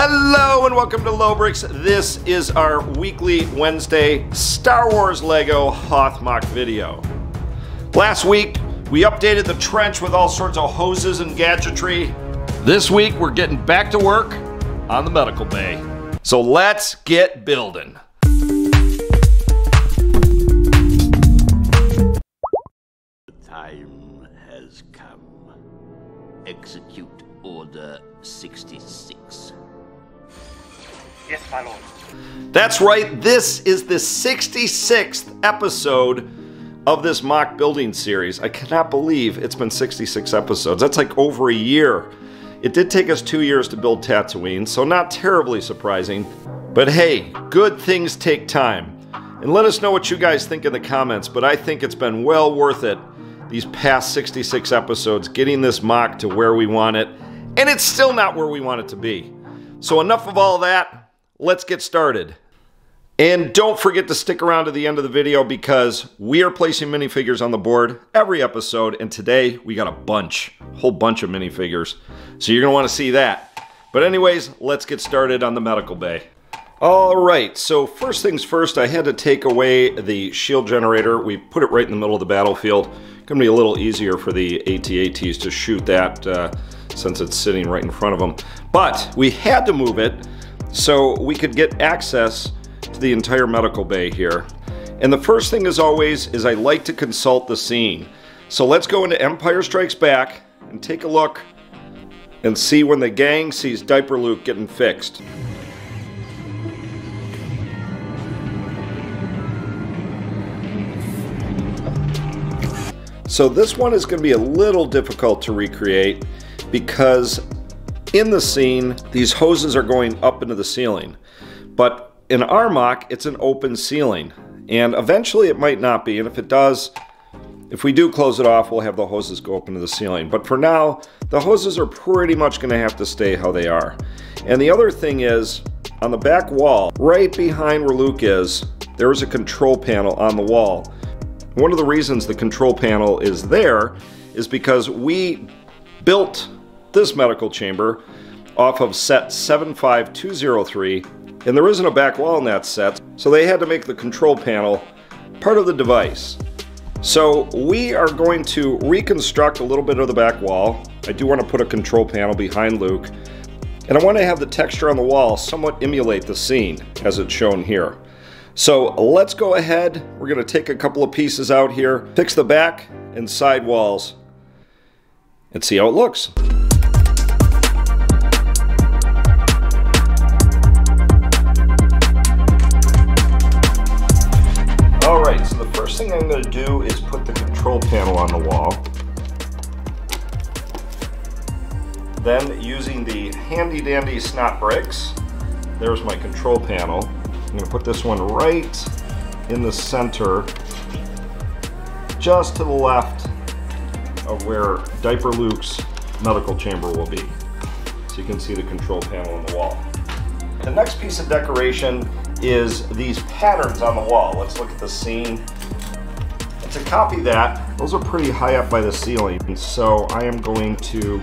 Hello and welcome to Lowbricks. This is our weekly Wednesday Star Wars Lego Hoth mock video. Last week, we updated the trench with all sorts of hoses and gadgetry. This week, we're getting back to work on the medical bay. So let's get building. The time has come. Execute Order 66. Yes, my lord. That's right, this is the 66th episode of this mock building series. I cannot believe it's been 66 episodes. That's like over a year. It did take us 2 years to build Tatooine, so not terribly surprising. But hey, good things take time. And let us know what you guys think in the comments, but I think it's been well worth it, these past 66 episodes, getting this mock to where we want it, and it's still not where we want it to be. So enough of all that. Let's get started. And don't forget to stick around to the end of the video because we are placing minifigures on the board every episode, and today we got a whole bunch of minifigures. So you're gonna wanna see that. But anyways, let's get started on the medical bay. All right, so first things first, I had to take away the shield generator. We put it right in the middle of the battlefield. Gonna be a little easier for the AT-ATs to shoot that since it's sitting right in front of them. But we had to move it so we could get access to the entire medical bay here. And the first thing, as always, is I like to consult the scene. So let's go into Empire Strikes Back and take a look and see when the gang sees Diaper Luke getting fixed. So this one is going to be a little difficult to recreate because in the scene, these hoses are going up into the ceiling. But in our mock, it's an open ceiling. And eventually it might not be. And if it does, if we do close it off, we'll have the hoses go up into the ceiling. But for now, the hoses are pretty much going to have to stay how they are. And the other thing is, on the back wall, right behind where Luke is, there is a control panel on the wall. One of the reasons the control panel is there is because we built this medical chamber off of set 75203, and there isn't a back wall in that set, so they had to make the control panel part of the device. So we are going to reconstruct a little bit of the back wall. I do want to put a control panel behind Luke, and I want to have the texture on the wall somewhat emulate the scene as it's shown here. So let's go ahead, we're going to take a couple of pieces out here, fix the back and side walls, and see how it looks. Alright, so the first thing I'm going to do is put the control panel on the wall. Then using the handy dandy snot bricks, there's my control panel. I'm going to put this one right in the center, just to the left of where Diaper Luke's medical chamber will be. So you can see the control panel on the wall. The next piece of decoration is these patterns on the wall. Let's look at the scene. And to copy that, those are pretty high up by the ceiling. And so I am going to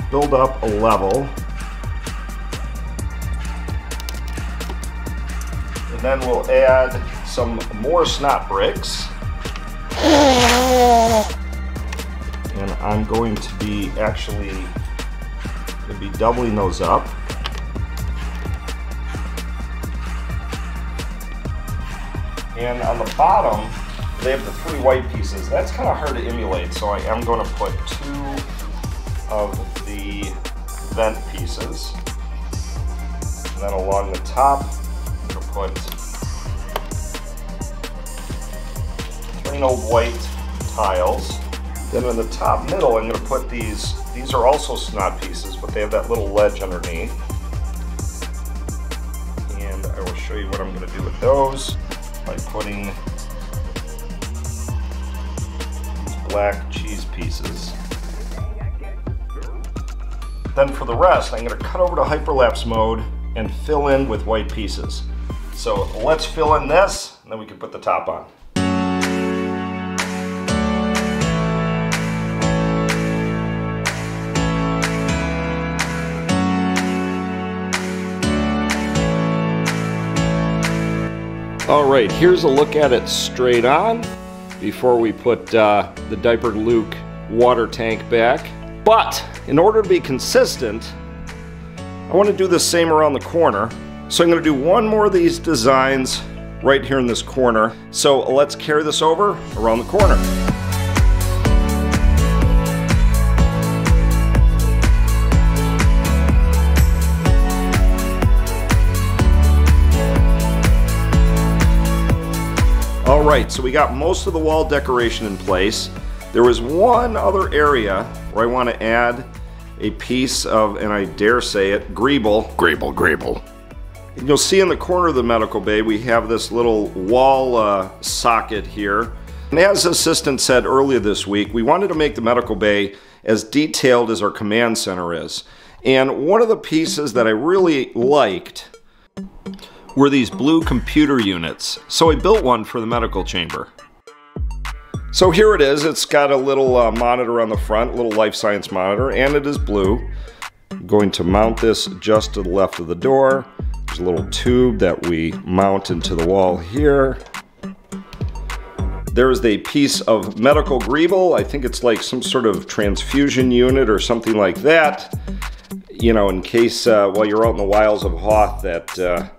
build up a level. And then we'll add some more snot bricks. And I'm going to be doubling those up. And on the bottom, they have the 3 white pieces. That's kind of hard to emulate, so I am going to put 2 of the vent pieces. And then along the top, I'm going to put plain old white tiles. Then in the top middle, I'm going to put these are also snot pieces, but they have that little ledge underneath. And I will show you what I'm going to do with those by putting these black cheese pieces. Then for the rest, I'm going to cut over to hyperlapse mode and fill in with white pieces. So let's fill in this, and then we can put the top on. All right, here's a look at it straight on before we put the diapered Luke water tank back. But in order to be consistent, I want to do the same around the corner. So I'm going to do one more of these designs right here in this corner. So let's carry this over around the corner. All right, so we got most of the wall decoration in place. There was one other area where I want to add a piece of, and I dare say it, greeble. Greeble. And you'll see in the corner of the medical bay, we have this little wall socket here. And as the assistant said earlier this week, we wanted to make the medical bay as detailed as our command center is. And one of the pieces that I really liked were these blue computer units. So I built one for the medical chamber. So here it is. It's got a little monitor on the front, a little life science monitor, and it is blue. I'm going to mount this just to the left of the door. There's a little tube that we mount into the wall here. There's a piece of medical greeble. I think it's like some sort of transfusion unit or something like that. You know, in case while you're out in the wilds of Hoth that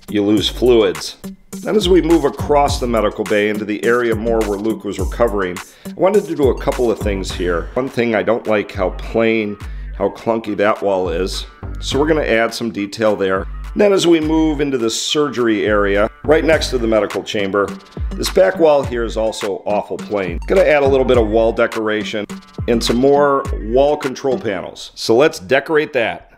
you lose fluids. Then as we move across the medical bay into the area more where Luke was recovering, I wanted to do a couple of things here. One thing, I don't like how plain, how clunky that wall is. So we're going to add some detail there. Then as we move into the surgery area, right next to the medical chamber, this back wall here is also awful plain. Going to add a little bit of wall decoration and some more wall control panels. So let's decorate that.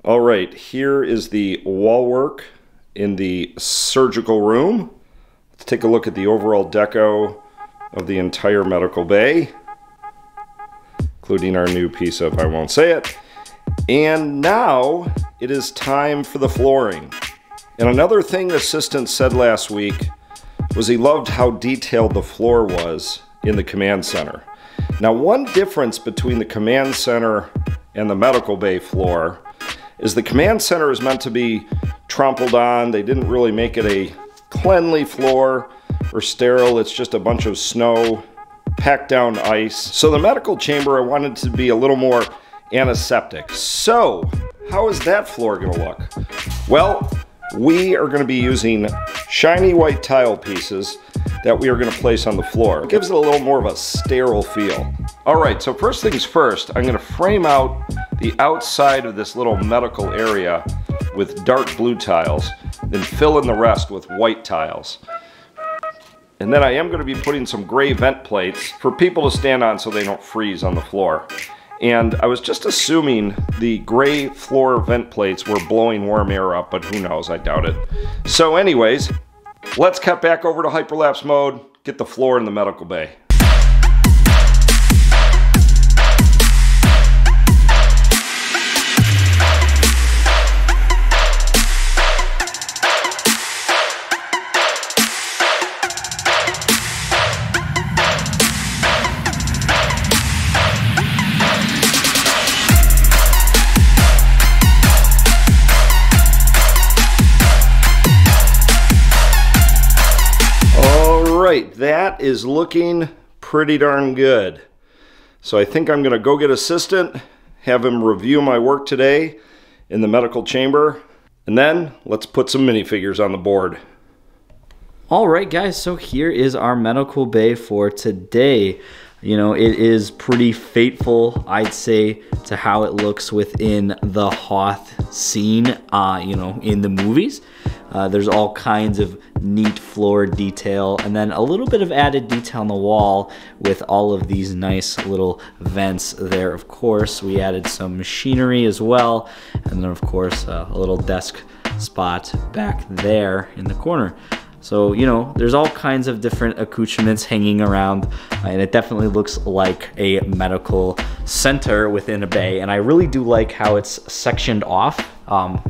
All right, here is the wall work in the surgical room. Let's take a look at the overall deco of the entire medical bay, including our new piece of, I won't say it. And now it is time for the flooring. And another thing the assistant said last week was he loved how detailed the floor was in the command center. Now, one difference between the command center and the medical bay floor is the command center is meant to be trampled on. They didn't really make it a cleanly floor or sterile. It's just a bunch of snow, packed down ice. So the medical chamber, I wanted to be a little more antiseptic. So how is that floor gonna look? Well, we are gonna be using shiny white tile pieces that we are gonna place on the floor. It gives it a little more of a sterile feel. All right, so first things first, I'm gonna frame out the outside of this little medical area with dark blue tiles, then fill in the rest with white tiles. And then I am going to be putting some gray vent plates for people to stand on so they don't freeze on the floor. And I was just assuming the gray floor vent plates were blowing warm air up, but who knows, I doubt it. So anyways, let's cut back over to hyperlapse mode, get the floor in the medical bay. That is looking pretty darn good. So I think I'm gonna go get assistant, have him review my work today in the medical chamber, and then let's put some minifigures on the board. All right, guys, so here is our medical bay for today. You know, it is pretty faithful, I'd say, to how it looks within the Hoth scene, you know, in the movies. There's all kinds of neat floor detail, and then a little bit of added detail on the wall with all of these nice little vents there. Of course, we added some machinery as well, and then of course a little desk spot back there in the corner. So, you know, there's all kinds of different accoutrements hanging around, and it definitely looks like a medical center within a bay. And I really do like how it's sectioned off,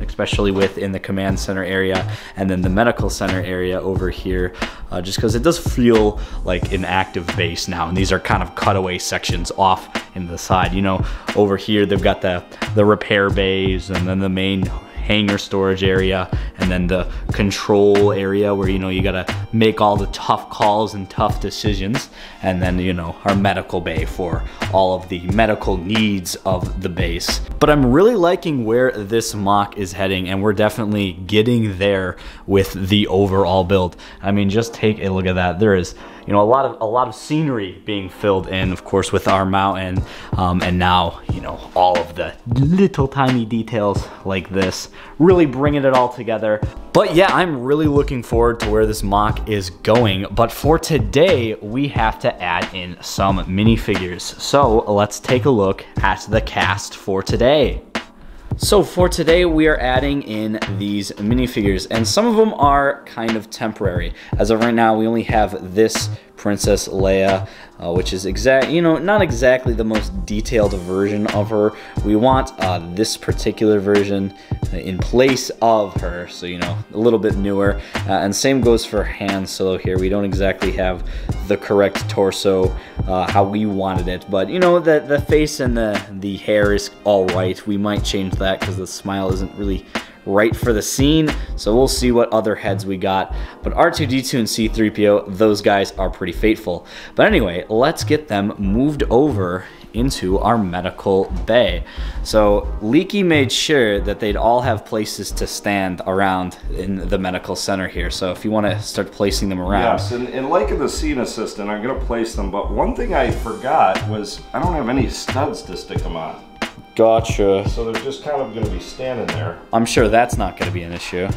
especially within the command center area and then the medical center area over here, just because it does feel like an active base now. And these are kind of cutaway sections off into the side. You know, over here they've got the repair bays, and then the main hangar storage area, and then the control area where, you know, you gotta make all the tough calls and tough decisions, and then, you know, our medical bay for all of the medical needs of the base. But I'm really liking where this mock is heading, and we're definitely getting there with the overall build. I mean, just take a look at that. There is, you know, a lot of scenery being filled in, of course, with our mountain, and now, you know, all of the little tiny details like this, really bringing it all together. But yeah, I'm really looking forward to where this mock is going. But for today, we have to add in some minifigures. So let's take a look at the cast for today. So for today, we are adding in these minifigures, and some of them are kind of temporary. As of right now, we only have this Princess Leia, which is not exactly the most detailed version of her. We want this particular version in place of her, so, you know, a little bit newer. And same goes for Han Solo here. We don't exactly have the correct torso how we wanted it, but, you know, the face and the hair is all right. We might change that because the smile isn't really right for the scene, so we'll see what other heads we got. But R2-D2 and C-3PO, those guys are pretty faithful. But anyway, let's get them moved over into our medical bay. So Leaky made sure that they'd all have places to stand around in the medical center here. So if you want to start placing them around. Yes, and like in the scene assistant, I'm going to place them, but one thing I forgot was I don't have any studs to stick them on. Gotcha. So they're just kind of going to be standing there. I'm sure that's not going to be an issue.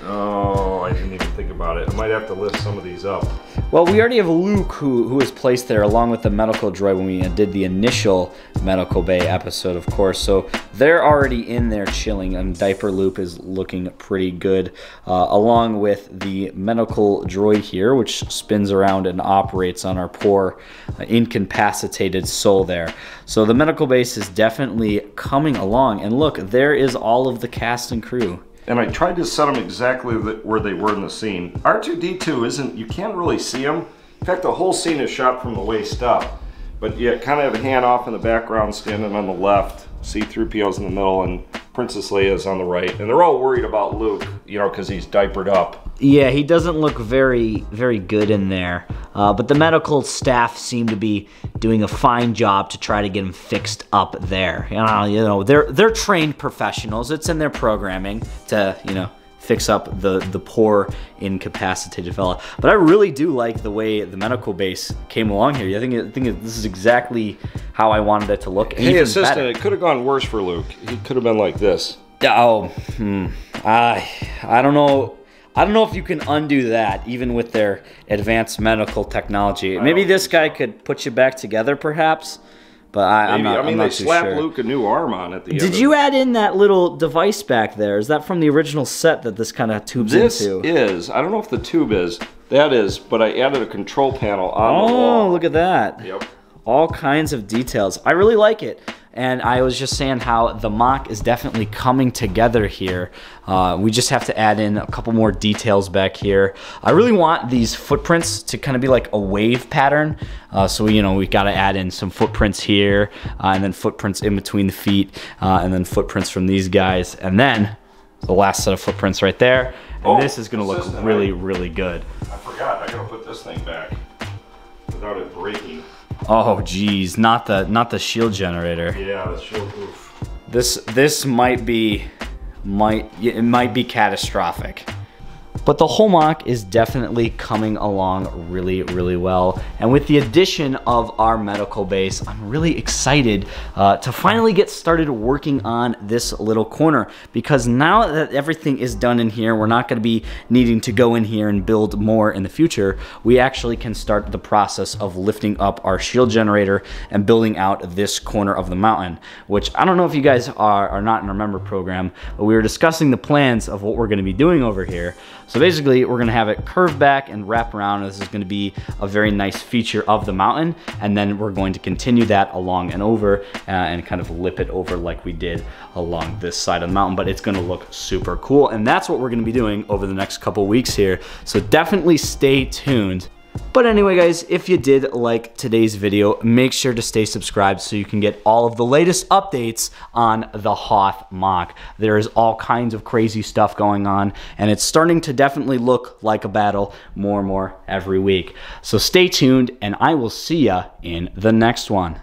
Oh, I didn't even think about it. I might have to lift some of these up. Well, we already have Luke who was placed there along with the medical droid when we did the initial medical bay episode, of course. So they're already in there chilling, and Diaper Loop is looking pretty good, along with the medical droid here, which spins around and operates on our poor incapacitated soul there. So the medical base is definitely coming along, and look, there is all of the cast and crew. And I tried to set them exactly where they were in the scene. R2-D2 isn't, you can't really see him. In fact, the whole scene is shot from the waist up. But you kind of have Han off in the background standing on the left, C-3PO's in the middle, and Princess Leia's on the right. And they're all worried about Luke, you know, because he's diapered up. Yeah, he doesn't look very good in there. But the medical staff seem to be doing a fine job to try to get him fixed up there. You know, they're trained professionals. It's in their programming to, you know, fix up the poor incapacitated fella. But I really do like the way the medical base came along here. I think this is exactly how I wanted it to look. Hey, assistant, better. It could have gone worse for Luke. He could have been like this. Oh, I don't know. I don't know if you can undo that, even with their advanced medical technology. Maybe this guy could put you back together, perhaps. But I'm not too sure. They slapped Luke a new arm on at the end. Did you add in that little device back there? Is that from the original set that this kind of tubes into? This is. I don't know if the tube is. That is, but I added a control panel on the wall. Oh, look at that. Yep. All kinds of details. I really like it. And I was just saying how the mock is definitely coming together here. We just have to add in a couple more details back here. I really want these footprints to kind of be like a wave pattern. So we got to add in some footprints here, and then footprints in between the feet, and then footprints from these guys, and then the last set of footprints right there. And this is going to look really good. I forgot. I got to put this thing back without it breaking. Oh geez, not the shield generator. Yeah, the shield roof. This might be catastrophic. But the whole mock is definitely coming along really, really well. And with the addition of our medical base, I'm really excited to finally get started working on this little corner, because now that everything is done in here, we're not going to be needing to go in here and build more in the future. We actually can start the process of lifting up our shield generator and building out this corner of the mountain, which I don't know if you guys are not in our member program, but we were discussing the plans of what we're going to be doing over here. So basically, we're gonna have it curve back and wrap around. This is gonna be a very nice feature of the mountain, and then we're going to continue that along and over and kind of lip it over like we did along this side of the mountain, but it's gonna look super cool. And that's what we're gonna be doing over the next couple weeks here. So definitely stay tuned. But anyway, guys, if you did like today's video, make sure to stay subscribed so you can get all of the latest updates on the Hoth mock. There is all kinds of crazy stuff going on, and it's starting to definitely look like a battle more and more every week. So stay tuned, and I will see ya in the next one.